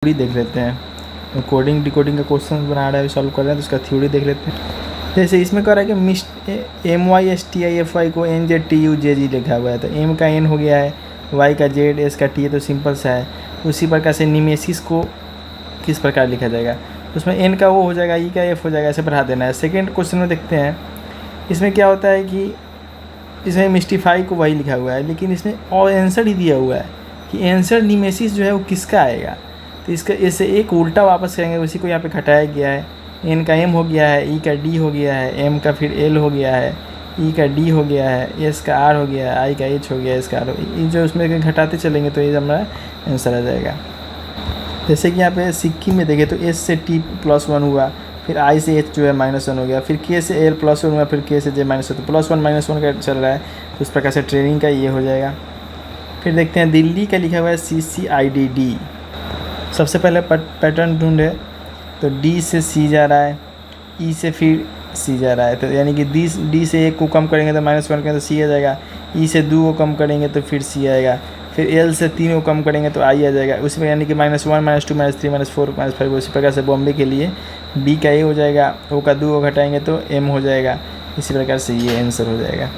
Theory देख लेते हैं। कोडिंग डिकोडिंग का क्वेश्चन बना रहा है, सॉल्व कर रहे हैं, तो उसका थ्योरी देख लेते हैं। जैसे इसमें कह रहा है कि MYSTIFY को NZTUJG लिखा हुआ है, तो M का N हो गया है, Y का Z, S का T है, तो सिंपल सा है। उसी प्रकार से निमेसिस को किस प्रकार लिखा जाएगा, उसमें N का O हो जाएगा, E का F हो जाएगा, ऐसे बढ़ा देना है। सेकेंड क्वेश्चन में देखते हैं, इसमें क्या होता है कि इसमें मिस्टीफाई को वही लिखा हुआ है, लेकिन इसमें और आंसर ही दिया हुआ है कि आंसर निमेसिस जो है वो किसका आएगा। तो इसका इससे एक उल्टा वापस करेंगे, उसी को यहाँ पे घटाया गया है। N का M हो गया है, E का D हो गया है, M का फिर L हो गया है, E का D हो गया है, S का R हो गया है, I का H हो गया है, S का R हो गया। जो उसमें घटाते चलेंगे तो ये हमारा आंसर आ जाएगा। जैसे कि यहाँ पे सिक्की में देखें तो S से T +1 हुआ, फिर I से H जो है -1 हो गया, फिर K से L +1 हुआ, फिर K से J -1, तो +1 -1 का चल रहा है, तो उस प्रकार से ट्रेनिंग का ये हो जाएगा। फिर देखते हैं दिल्ली का लिखा हुआ है CCIDD। सबसे पहले पैटर्न ढूंढे, तो D से C जा रहा है, E से फिर C जा रहा है, तो यानी कि D से 1 को कम करेंगे तो -1 करेंगे तो C आ जाएगा, E से 2 को कम करेंगे तो फिर C आएगा, फिर L से 3 को कम करेंगे तो I आ जाएगा। उसी में यानी कि -1 -2 -3 -4 -5। उसी प्रकार से बॉम्बे के लिए B का A हो जाएगा, O का 2 को घटाएंगे तो M हो जाएगा। इसी प्रकार से ये आंसर हो जाएगा।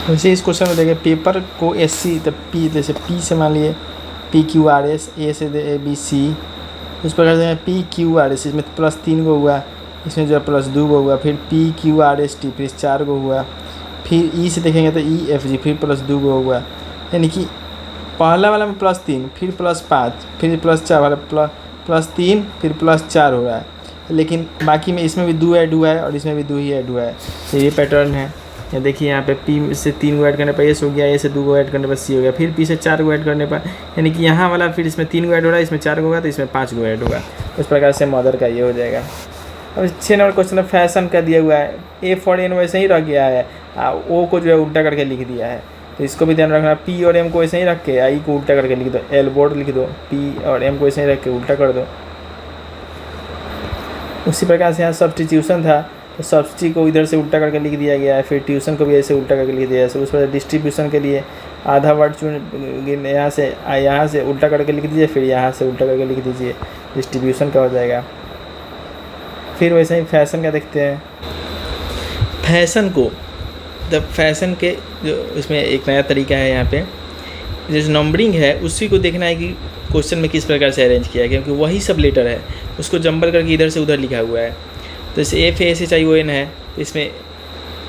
वैसे इस क्वेश्चन में देखें, पेपर को SC, तो P जैसे P से मान लिए PQRS, A से ABC, उस प्रकार से PQRS, इसमें +3 को हुआ, इसमें जो है +2 को हुआ, फिर PQRST, फिर 4 को हुआ, फिर E से देखेंगे तो EFG, फिर +2 को हुआ। यानी कि पहला वाला में +3, फिर +5, फिर +4 वाला +3, फिर +4 हो रहा है, लेकिन बाकी में इसमें भी 2 ऐड हुआ है और इसमें भी 2 ही ऐड हुआ है। तो ये पैटर्न है। या देखिए यहाँ पे P से 3 को ऐड करने पर S हो गया, A से 2 को ऐड करने पर C हो गया, फिर P से 4 को ऐड करने पर, यानी कि यहाँ वाला फिर इसमें 3 को ऐड हो रहा है, इसमें 4 को होगा, तो इसमें 5 को ऐड होगा। उस प्रकार से मदर का ये हो जाएगा। अब 6 नंबर क्वेश्चन में फैशन का दिया हुआ है, A for N वैसे ही रह गया है, O को जो है उल्टा करके लिख दिया है, तो इसको भी ध्यान रखना। P और M को ऐसे ही रख के I को उल्टा करके लिख दो, L बोर्ड लिख दो, P और M को ऐसे ही रख के उल्टा कर दो। उसी प्रकार से यहाँ सब्स्टिट्यूशन था, तो सब्सिटी को इधर से उल्टा करके लिख दिया गया है, फिर ट्यूशन को भी ऐसे उल्टा करके लिख दिया है। उस पर डिस्ट्रीब्यूशन के लिए आधा वर्ड चुन यहाँ से उल्टा करके लिख दीजिए, फिर यहाँ से उल्टा करके लिख दीजिए, डिस्ट्रीब्यूशन का हो जाएगा। फिर वैसे ही फैशन का देखते हैं। फैशन को फैशन के जो इसमें एक नया तरीका है, यहाँ पे जो नंबरिंग है उसी को देखना है कि क्वेश्चन में किस प्रकार से अरेंज किया है, क्योंकि वही सब लेटर है, उसको जंबल करके इधर से उधर लिखा हुआ है। तो जैसे FASHION है, तो इसमें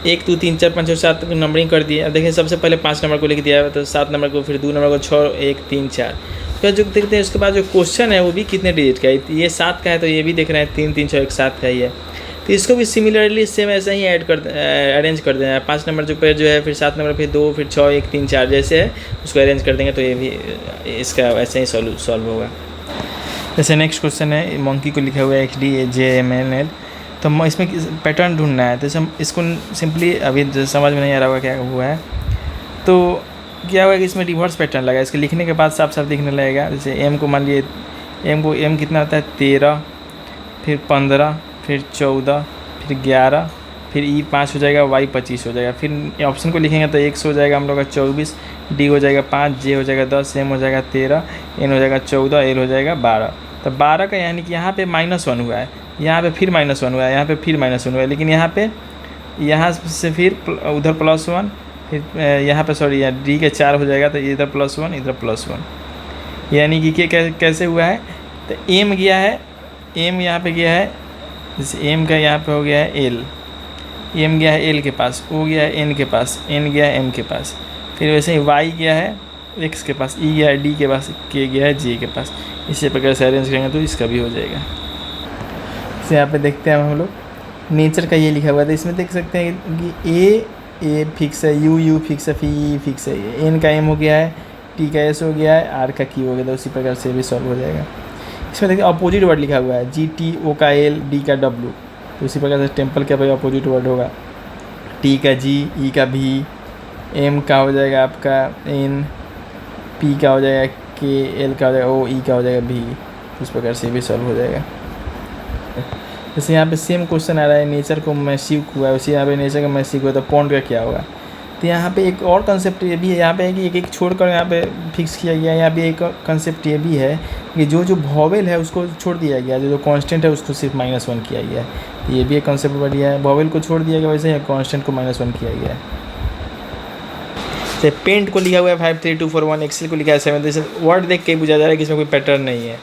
1 2 3 4 5 और 7 नंबरिंग कर दिए। अब देखिए सबसे पहले 5 नंबर को लिख दिया है, तो 7 नंबर को, फिर 2 नंबर को 6 1 3 4। फिर जो देखते हैं उसके बाद जो क्वेश्चन है वो भी कितने डिजिट का है, ये 7 का है, तो ये भी देख रहे हैं 3 3 6 1 7 का ही है। तो इसको भी सिमिलरली सेम ऐसा ही अरेंज कर देना है। 5 नंबर जो पे जो है, फिर 7 नंबर, फिर 2, फिर 6 1 3 4 जैसे है उसको अरेंज कर देंगे, तो ये भी इसका ऐसे ही सॉल्व होगा। जैसे नेक्स्ट क्वेश्चन है, मंकी को लिखा हुआ है XDJMNL, तो इसमें पैटर्न ढूंढना है। तो इसको सिंपली अभी समझ में नहीं आ रहा होगा क्या हुआ है, तो क्या हुआ कि इसमें रिवर्स पैटर्न लगा, इसके लिखने के बाद साफ साफ दिखने लगेगा। जैसे M को मान लिए, M कितना होता है 13, फिर 15, फिर 14, फिर 11, फिर E 5 हो जाएगा, Y 25 हो जाएगा। फिर ऑप्शन को लिखेंगे तो X हो जाएगा हम लोग का 24, D हो जाएगा 5, J हो जाएगा 10, M हो जाएगा 13, N हो जाएगा 14, L हो जाएगा 12। तो 12 का यानी कि यहाँ पे -1 हुआ है, यहाँ पे फिर -1 हुआ है, यहाँ पे फिर -1 हुआ है, लेकिन यहाँ पे यहाँ से फिर उधर +1, फिर यहाँ पे सॉरी यहाँ D के 4 हो जाएगा, तो इधर +1 इधर +1, यानी कि कैसे हुआ है। तो M गया है, M यहाँ पे गया है, जैसे M का यहाँ पे हो गया है L, M गया है L के पास, O गया है N के पास, N गया है M के पास, फिर वैसे ही Y गया है X के पास, E गया है D के पास, K गया है J के पास। इसी प्रकार से अरेंज करेंगे तो इसका भी हो जाएगा। जैसे यहाँ पे देखते हैं हम लोग नेचर का ये लिखा हुआ था, इसमें देख सकते हैं कि A फिक्स है, U फिक्स है, फिर E फिक्स है, N का M हो गया है, T का S हो गया है, R का Q हो गया, तो उसी प्रकार से भी सॉल्व हो जाएगा। इसमें देखिए अपोजिट वर्ड लिखा हुआ है, GT, O का L, D का W, तो उसी प्रकार से टेम्पल का भाई अपोजिट वर्ड होगा, T का G, E का V, M का हो जाएगा आपका N, P का हो जाएगा K, L का हो जाएगा O, E का हो जाएगा V। इस प्रकार से भी सॉल्व हो जाएगा। जैसे यहाँ पे सेम क्वेश्चन आ रहा है, नेचर को मैसिव हुआ है, उसी यहाँ पे नेचर का मैसिव हुआ, तो पॉन्ड का क्या होगा। तो यहाँ पे एक और कंसेप्ट ये भी है, यहाँ पे है कि एक एक छोड़कर यहाँ पे फिक्स किया गया है। यहाँ पे एक कंसेप्ट ये भी है कि जो जो वॉवेल है उसको छोड़ दिया गया, जो जो कांस्टेंट है उसको सिर्फ -1 किया गया है। ये भी एक कंसेप्ट बढ़िया है, वॉवेल को छोड़ दिया गया, वैसे ही कांस्टेंट को -1 किया गया है। तो पेंट को लिखा हुआ है 53241, एक्सेल को लिखा है 7। वर्ड देख के बुझा जा रहा है कि इसमें कोई पैटर्न नहीं है।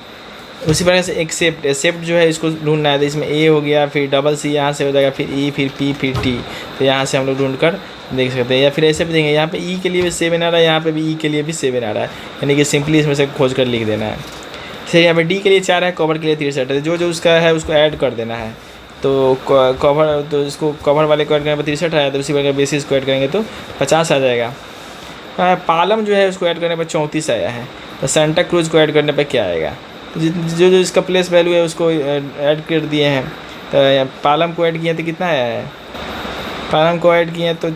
उसी प्रकार से एक्सेप्ट जो है इसको ढूंढना है। तो इसमें ए हो गया, फिर डबल सी यहाँ से हो जाएगा, फिर ई, फिर पी, फिर टी। तो यहाँ से हम लोग ढूंढ कर देख सकते हैं, या फिर ऐसे भी देंगे, यहाँ पे ई के लिए भी 7 आ रहा है, यहाँ पे भी ई के लिए भी 7 आ रहा है, यानी कि सिंपली इसमें से खोज कर लिख देना है। फिर यहाँ पे डी के लिए 4 है, कवर के लिए 63 है, जो जो उसका है उसको ऐड कर देना है। तो कवर, तो इसको कवर वाले को ऐड करने पर 63 आया, तो उसी प्रकार बेसिस को ऐड करेंगे तो 50 आ जाएगा। पालम जो है उसको ऐड करने पर 34 आया है। तो सेंटा क्रूज को ऐड करने पर क्या आएगा? जो जो इसका प्लेस वैल्यू है उसको ऐड कर दिए हैं। तो पालम को ऐड किए तो कितना आया है? पालम को ऐड किए तो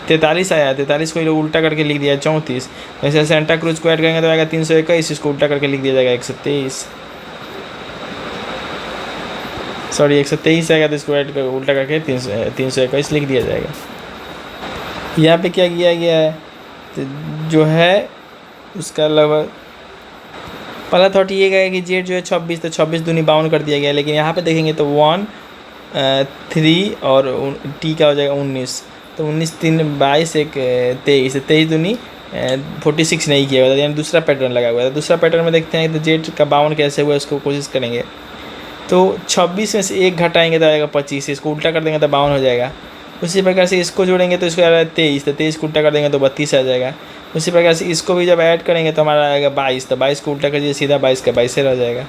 43 आया। 43 को ये लोग उल्टा करके लिख दिया 34। वैसे सेंटा क्रूज को ऐड करेंगे तो आएगा 321, इसको उल्टा करके लिख दिया जाएगा 123। सॉरी 123 आएगा, तो इसको ऐड कर उल्टा करके 321 लिख दिया जाएगा। यहाँ पे क्या किया गया है? तो जो है उसका लगभग पहला थॉट ये गया कि जेड जो है 26, तो 26 दूनी 52 कर दिया गया। लेकिन यहाँ पे देखेंगे तो 1 3 और टी का हो जाएगा 19। तो 19 3 22 1 23, 23 दूनी 46 नहीं किया हुआ था, यानी दूसरा पैटर्न लगा हुआ था। दूसरा पैटर्न में देखते हैं तो जेड का 52 कैसे हुआ उसको कोशिश करेंगे। तो 26 में से 1 घटाएंगे तो आएगा 25, इसको उल्टा कर देंगे तो 52 हो जाएगा। उसी प्रकार से इसको जोड़ेंगे तो इसको आ रहा है 23, तो 23 को उल्टा कर देंगे तो 32 आ जाएगा। उसी प्रकार से इसको भी जब ऐड करेंगे तो हमारा आएगा 22, तो 22 को उल्टा करिए सीधा 22 का 22 रह जाएगा।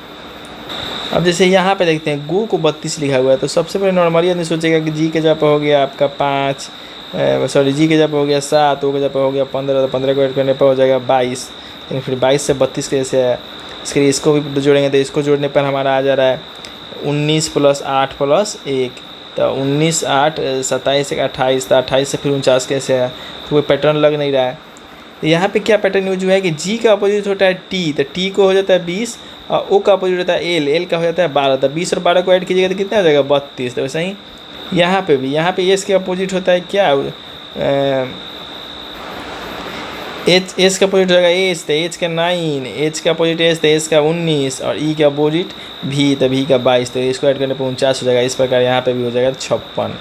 अब जैसे यहाँ पे देखते हैं गो को 32 लिखा हुआ है, तो सबसे पहले नॉर्मली आदमी सोचेगा कि जी के जगह पर हो गया आपका 5, सॉरी जी के जगह पर हो गया 7, ओ के जगह पर हो गया 15, तो 15 को ऐड करने पर हो जाएगा 22। लेकिन फिर 22 से 32 कैसे है? इसके लिए इसको भी जोड़ेंगे, तो इसको जोड़ने पर हमारा आ जा रहा है 19 + 8 + 1, तो 19 8 27 28, तो 28 से फिर 49 कैसे है? तो कोई पैटर्न लग नहीं रहा है। तो यहाँ पे क्या पैटर्न यूज हुआ है कि जी का अपोजिट होता है टी, तो टी को हो जाता है 20, और ओ का अपोजिट होता है एल का हो जाता है 12। तो 20 और 12 को ऐड कीजिएगा तो कितना हो जाएगा? 32। तो वैसे ही यहाँ पे भी, यहाँ पे एस के अपोजिट होता है क्या? एच का अपोजिट होगा एच, तो एच का 9, एच का अपोजिट एच, तो एच का 19, और ई का अपोजिट भी, तो भी का 22, तो इसको ऐड करने पर 49 हो जाएगा। इस प्रकार यहाँ पे भी हो जाएगा 56।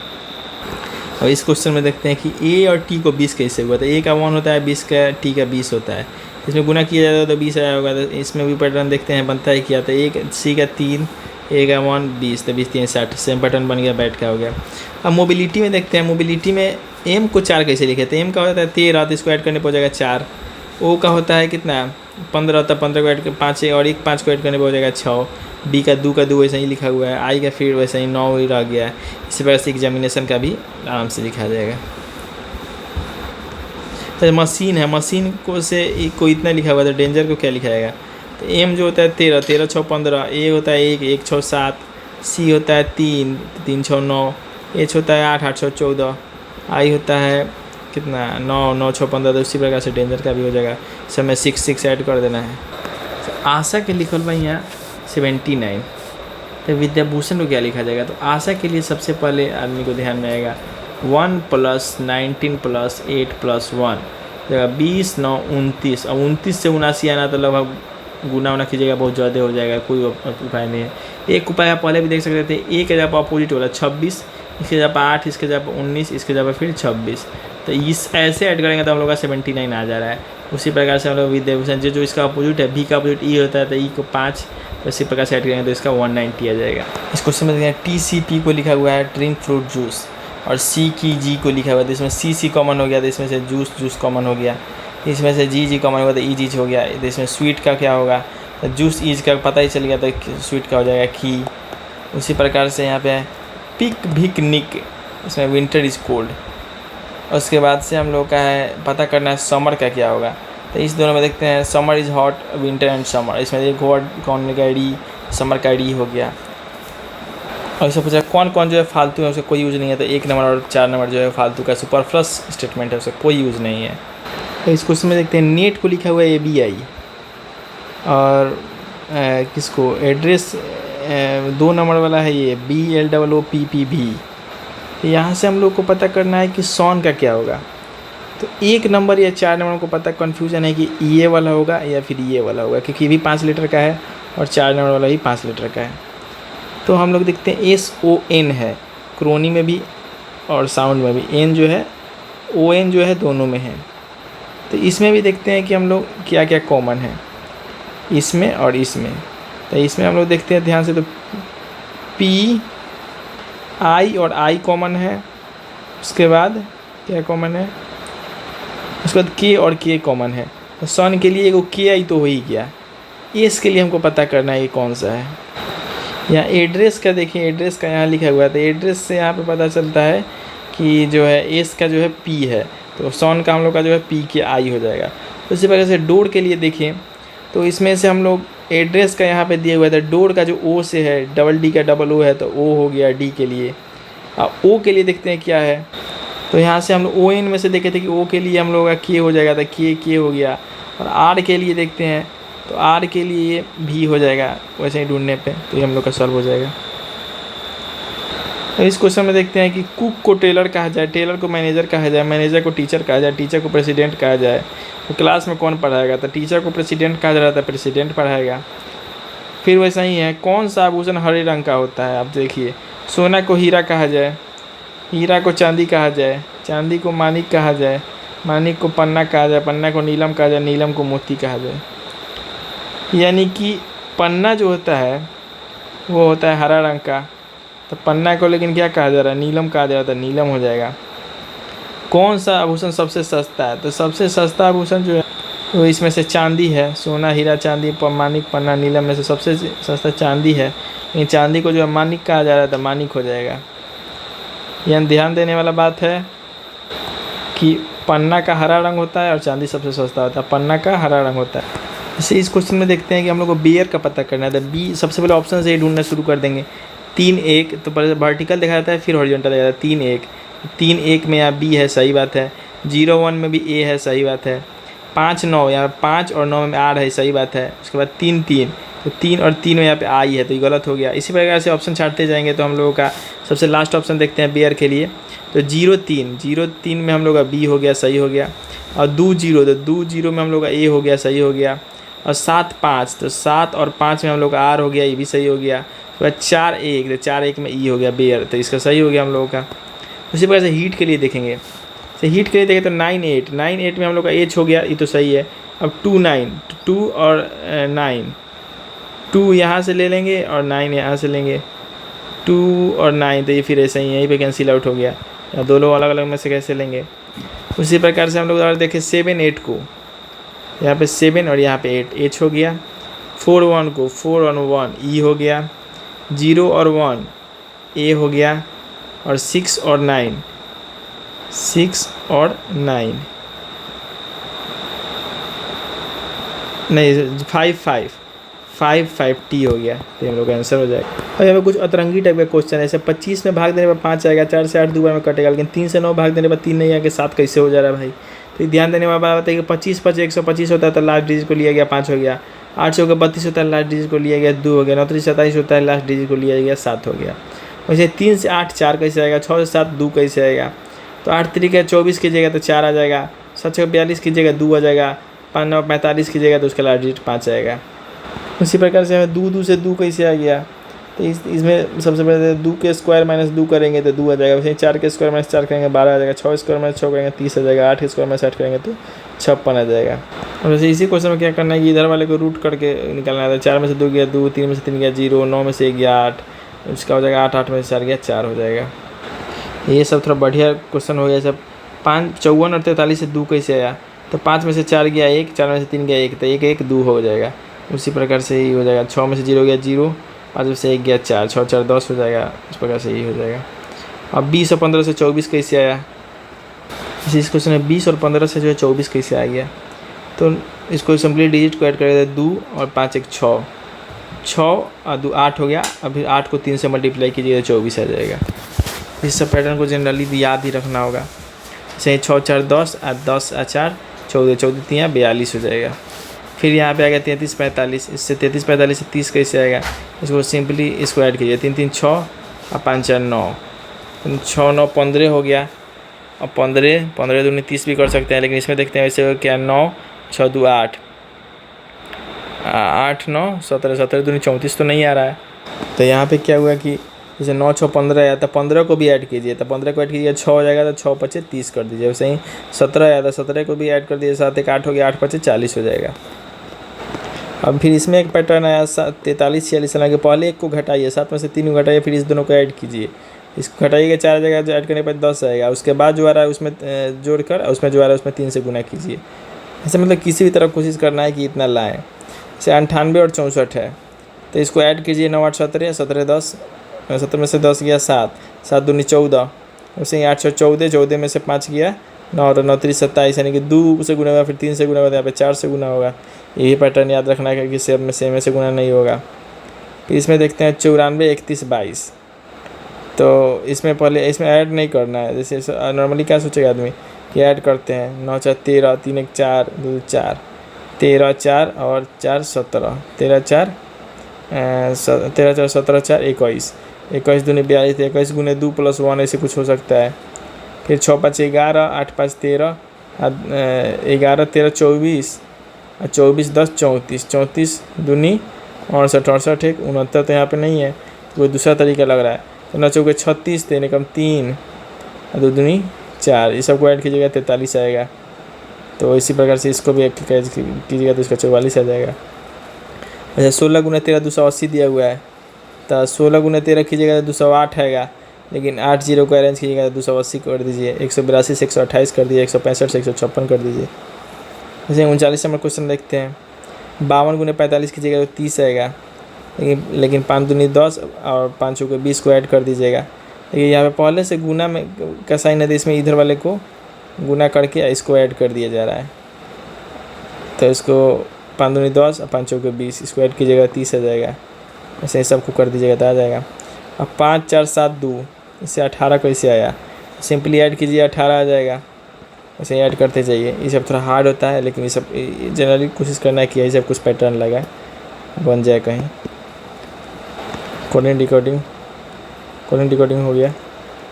और इस क्वेश्चन में देखते हैं कि ए और टी को 20 कैसे हुआ? तो ए का 1 होता है 20 का, टी का 20 होता है। इसमें गुना किया जाता है तो 20 आया होगा। तो इसमें भी पैटर्न देखते हैं बनता है क्या? तो एक सी का 3, ए का 1 20, तो 20 3 60, सेम पैटर्न बन गया, बैठ का हो गया। अब मोबिलिटी में देखते हैं, मोबिलिटी में एम को 4 कैसे लिखे? तो एम का होता है 13, तो इसको ऐड करने पर हो जाएगा 4। ओ का होता है कितना? 15, तो 15 को ऐड कर 5 और 1 5 को ऐड करने पर हो जाएगा 6। बी का 2 वैसे ही लिखा हुआ है। आई का फिर वैसे ही 9 ही रह गया है। इसी प्रकार से एग्जामिनेशन का भी आराम से लिखा जाएगा। तो मशीन है, मशीन को से को इतना लिखा हुआ है, तो डेंजर को क्या लिखा जाएगा? तो एम जो होता है 13, 13 6 15, ए होता है 1, 1 6 7, सी होता है 3, 3 6 9, एच होता है 8, 8 6 14, आई होता है कितना? 9, 9 6 15। तो उसी प्रकार से डेंजर का भी हो जाएगा। समय 6 6 ऐड कर देना है। तो आशा के लिखल भाई यहाँ 79। तो विद्याभूषण को क्या लिखा जाएगा? तो आशा के लिए सबसे पहले आदमी को ध्यान में आएगा 1 + 19 + 8 + 1, जगह 20 9 29। अब 29 से 79 आना तो लगभग गुना उना कीजिएगा, बहुत ज़्यादा हो जाएगा, कोई उपाय नहीं है। एक उपाय आप पहले भी देख सकते थे, ए के जगह पर अपोजिट हो रहा है 26, इसके जगह पर 8, इसके जगह पर 19, इसके जगह पर फिर 26। तो इस ऐसे ऐड करेंगे तो हम लोग का 79 आ जा रहा है। उसी प्रकार से हम लोग विद्याभूषण जो इसका अपोजिट है, बी का अपोजिट ई होता है, तो ई को 5, तो इसी प्रकार से ऐड करेंगे तो इसका 190 आ जाएगा। इस क्वेश्चन में देखिए TCP को लिखा हुआ है ड्रिंक फ्रूट जूस, और सी की जी को लिखा हुआ है, तो इसमें सी कॉमन हो गया, तो इसमें से जूस कॉमन हो गया। इसमें से जी कॉमन हो गया, तो ई हो गया। तो इसमें स्वीट का क्या होगा? तो जूस ईज का पता ही चल गया, तो स्वीट का हो जाएगा खी। उसी प्रकार से यहाँ पे पिक भिक निक, इसमें विंटर इज़ कोल्ड। उसके बाद से हम लोग का है पता करना है समर का क्या होगा। तो इस दोनों में देखते हैं, summer is hot, winter and summer. इसमें एक वर्ड कौन का डी, समर का डी हो गया। और इसे पूछा कौन कौन जो है फालतू है, उसका कोई यूज़ नहीं है। तो 1 नंबर और 4 नंबर जो है फालतू का सुपरफ्लस स्टेटमेंट है, उसका कोई यूज़ नहीं है। तो इस क्वेश्चन में देखते हैं नेट को लिखा हुआ है ABI, और किसको एड्रेस 2 नंबर वाला है ये BLOOPPV। तो यहाँ से हम लोग को पता करना है कि सॉन का क्या होगा। तो 1 नंबर या 4 नंबर को पता कन्फ्यूजन है कि ये वाला होगा या फिर ये वाला होगा, क्योंकि ये भी 5 लीटर का है और 4 नंबर वाला भी 5 लीटर का है। तो हम लोग देखते हैं SON है, क्रोनी में भी और साउंड में भी, एन जो है ON जो है दोनों में है। तो इसमें भी देखते हैं कि हम लोग क्या क्या कॉमन है इसमें और इसमें। तो इसमें हम लोग देखते हैं ध्यान से, तो P I और I कॉमन है, उसके बाद क्या कॉमन है, उसके बाद K और K कॉमन है। तो सन के लिए एगो KI तो हो ही गया। एस के लिए हमको पता करना है ये कौन सा है। यहाँ एड्रेस का देखिए, एड्रेस का यहाँ लिखा हुआ है, तो एड्रेस से यहाँ पे पता चलता है कि जो है एस का जो है P है, तो सन का हम लोग का जो है PKI हो जाएगा। तो इसी प्रकार से डोर के लिए देखें, तो इसमें से हम लोग एड्रेस का यहाँ पे दिया हुआ था, डोर का जो O से है, डबल D का डबल O है, तो O हो गया D के लिए। अब O के लिए देखते हैं क्या है, तो यहाँ से हम लोग ON में से देखे थे कि O के लिए हम लोग का K हो जाएगा, तो K हो गया। और R के लिए देखते हैं, तो R के लिए V हो जाएगा, वैसे ही ढूंढने पे तो ये हम लोग का सॉल्व हो जाएगा। तो इस क्वेश्चन में देखते हैं कि कुक को टेलर कहा जाए, टेलर को मैनेजर कहा जाए, मैनेजर को टीचर कहा जाए, टीचर को प्रेसिडेंट कहा जाए, तो क्लास में कौन पढ़ाएगा, तो टीचर को प्रेसिडेंट कहा जा रहा था, प्रेसिडेंट पढ़ाएगा। फिर वैसा ही है, कौन सा आभूषण हरे रंग का होता है, आप देखिए, सोना को हीरा कहा जाए, हीरा को चांदी कहा जाए, चांदी को मानिक कहा जाए, मानिक को पन्ना कहा जाए, पन्ना को नीलम कहा जाए, नीलम को मोती कहा जाए। यानी कि पन्ना जो होता है वो होता है हरा रंग का, तो पन्ना को लेकिन क्या कहा जा रहा है, नीलम कहा जा रहा था, नीलम हो जाएगा। कौन सा आभूषण सबसे सस्ता है, तो सबसे सस्ता आभूषण जो है वो इसमें से चांदी है। सोना हीरा चांदी मानिक पन्ना नीलम में से सबसे सस्ता चांदी है, लेकिन चांदी को जो है मानिक कहा जा रहा था, मानिक हो जाएगा। यहाँ ध्यान देने वाला बात है कि पन्ना का हरा रंग होता है और चांदी सबसे सस्ता होता है, पन्ना का हरा रंग होता है। जैसे इस क्वेश्चन में देखते हैं कि हम लोग को बेयर का पता करना है, तो बी सबसे पहले ऑप्शन से ही ढूंढना शुरू कर देंगे। 3-1 तो पहले वर्टिकल दिखा जाता है, फिर हॉरिजॉन्टल दिखा जाता है। 3-1 में यहाँ बी है, सही बात है। 0-1 में भी ए है, सही बात है। 5-9 यहाँ 5 और 9 में आर है, सही बात है। उसके बाद 3-3 तो 3 और 3 में यहाँ पे आई है, तो ये गलत हो गया। इसी प्रकार से ऑप्शन छाटते जाएंगे तो हम लोगों का सबसे लास्ट ऑप्शन देखते हैं बेयर के लिए, तो 0-3 में हम लोग का बी हो गया, सही हो गया। और 2-0 तो 2-0 में हम लोग का ए हो गया, सही हो गया। और 7-5 तो 7 और 5 में हम लोग का आर हो गया, ये भी सही हो गया। उसके बाद 4-1 तो 4-1 में ई हो गया बेयर, तो इसका सही हो गया हम लोगों का। उसी प्रकार से हीट के लिए देखेंगे, तो हीट के लिए देखें तो 9-8 में हम लोग का एच हो गया, ये तो सही है। अब 2-9 तो 2 और 9 2 यहाँ से ले लेंगे और 9 यहाँ से लेंगे, 2 और 9 तो ये फिर ऐसा ही यहीं पे कैंसिल आउट हो गया। या दोनों अलग अलग में से कैसे लेंगे। उसी प्रकार से हम लोग देखें 7-8 को, यहाँ पे 7 और यहाँ पे 8 एच हो गया। 4-1 को 4 और 1 ई हो गया। 0 और 1 ए हो गया। और 6 और 9 नहीं 5 टी हो गया, तो हम लोग का आंसर हो जाएगा। और यहाँ पे कुछ अतरंगी टाइप का क्वेश्चन है, जैसे 25 में भाग देने पर 5 आएगा, 4 से 8 2 बार में कटेगा, लेकिन 3 से 9 भाग देने पर 3 नहीं आएगा, 7 कैसे हो जा रहा है भाई। तो ध्यान देने वाला बात है कि 25 5 125 होता है तो लास्ट डिजिट को लिया गया 5 हो गया। 8 से होकर 32 होता है, लास्ट डिजिट को लिया गया 2 हो गया। 9 3 27 होता है, लास्ट डिजिट को लिया गया 7 हो गया। वैसे 3 से 8 4 कैसे आएगा, 6 से 7 2 कैसे आएगा। तो 8 3 का 24 कीजिएगा तो 4 आ जाएगा, 7 6 42 कीजिएगा 2 आ जाएगा, 5 9 45 कीजिएगा तो उसका लास्ट डिजिट 5 आएगा। उसी प्रकार से हमें 2 से 2 कैसे आ गया, तो इसमें सबसे पहले 2 के स्क्वायर माइनस 2 करेंगे तो 2 आ जाएगा। वैसे 4 के स्क्वायर माइनस 4 करेंगे 12 आ जाएगा। 6 स्क्वायर माइनस 6 करेंगे 30 आ जाएगा। 8 के स्क्वायर माइनस 8 करेंगे तो 56 आ जाएगा। और वैसे इसी क्वेश्चन में क्या करना है कि इधर वाले को रूट करके निकालना है। 4 में से 2 गया 2, 3 में से 3 गया 0, 9 में से 1 गया 8, उसका हो जाएगा 8, 8 में से 4 गया 4 हो जाएगा। ये सब थोड़ा बढ़िया क्वेश्चन हो गया। सब 5 54 और 43 से 2 कैसे आया, तो 5 में से 4 गया 1, 4 में से 3 गया 1, तो 1 1 2 हो जाएगा। उसी प्रकार से ही हो जाएगा। 6 में से 0 गया 0, 5 में से 1 गया 4, 6 4 10 हो जाएगा। इस प्रकार से ही हो जाएगा। अब 20 और 15 से 24 कैसे आया, इस क्वेश्चन में 20 और 15 से जो है 24 कैसे आ गया, तो इसको सिंपली डिजिट को ऐड कर देते 2 और 5 1 6, 6 और 2 8 हो गया। अभी 8 को 3 से मल्टीप्लाई कीजिए तो 24 आ जाएगा। इस सब पैटर्न को जनरली याद ही रखना होगा। जैसे 6 4 10 और 10 और 4 14, 14 3 42 हो जाएगा। फिर यहाँ पे आ गया 33 45, इससे 33 45 से 30 कैसे आएगा, इसको सिंपली इसको ऐड कीजिए। 3 3 6 और 5 4 9, 6 9 15 हो गया। और 15 दूनी 30 भी कर सकते हैं, लेकिन इसमें देखते हैं वैसे क्या 9 6 2 8 8 9 17 17 दूनी 34 तो नहीं आ रहा है। तो यहाँ पे क्या हुआ कि जैसे 9 6 15 आया था, 15 को भी ऐड कीजिए, तो 15 को ऐड कीजिए 6 हो जाएगा, तो 6 5 30 कर दीजिए। वैसे ही 17 आया था, 17 को भी ऐड कर दीजिए, 7 1 8 हो गया, 8 5 40 हो जाएगा। अब फिर इसमें एक पैटर्न आया 43 46 के पहले एक को घटाइए, 7 में से 3 को घटाइए, फिर इस दोनों को ऐड कीजिए, इसको घटाइएगा 4 आ जाएगा, जो ऐड करने के बाद 10 आएगा। उसके बाद जो आ रहा है उसमें जोड़कर, उसमें जो आ रहा है उसमें 3 से गुना कीजिए। ऐसे मतलब किसी भी तरह कोशिश करना है कि इतना लाएँ। जैसे 98 और 64 है, तो इसको ऐड कीजिए, 9 8 17 17 10, 17 में से 10 गया 7 7 दूनी 14, वैसे ही 8 14 14 में से 5 गया 9 और 9 3 27, यानी कि 2 से गुना होगा, फिर 3 से गुना होगा, यहाँ पे 4 से गुना होगा। यही पैटर्न याद रखना है कि सेम में से गुना नहीं होगा। फिर इसमें देखते हैं 94 31 22, तो इसमें पहले इसमें ऐड नहीं करना है। जैसे नॉर्मली क्या सोचेगा आदमी कि ऐड करते हैं, 9 4 13 3 1 4 2 4 13 4 और 4 17 13 4 13 4 17 4 21 21 दूनी 42, 21 गुने 2 + 1 ऐसे कुछ हो सकता है। फिर 6 5 11 8 5 13 11 13 24 और 24 10 34 34 दूनी 68 68 1 69, तो यहाँ पे नहीं है, तो वो दूसरा तरीका लग रहा है। तो 9 चौके 36 3 कम 3 और 2 दूनी 4, ये सबको ऐड कीजिएगा 43 आएगा। तो इसी प्रकार से इसको भी कीजिएगा तो इसका 44 आ जाएगा। अच्छा 16 गुना 13 280 दिया हुआ है, तो 16 गुना 13 कीजिएगा तो 208 आएगा, लेकिन 8 0 को अरेंज कीजिएगा तो 280 कर दीजिए, 182 से 128 कर दीजिए, 165 से 156 कर दीजिए। जैसे 39 नंबर क्वेश्चन देखते हैं, 52 गुना 45 कीजिएगा तो 30 आएगा, लेकिन 5 दूनी 10 और 5 चौके 20 को ऐड कर दीजिएगा। देखिए यहाँ पे पहले से गुना में का साइन है, इसमें इधर वाले को गुना करके इसको ऐड कर दिया जा रहा है। तो इसको 5 दूनी 10 और 5 चौके 20, इसको ऐड कीजिएगा 30 आ जाएगा। ऐसे सबको कर दीजिएगा तो आ जाएगा। अब 5 4 7 2, इससे 18 कैसे आया, सिंपली ऐड कीजिए 18 आ जाएगा। ऐसे ऐड करते जाइए। ये सब थोड़ा हार्ड होता है, लेकिन ये सब जनरली कोशिश करना है कि यही सब कुछ पैटर्न लगाए, बन जाए कहीं। कोडिंग डिकोडिंग हो गया।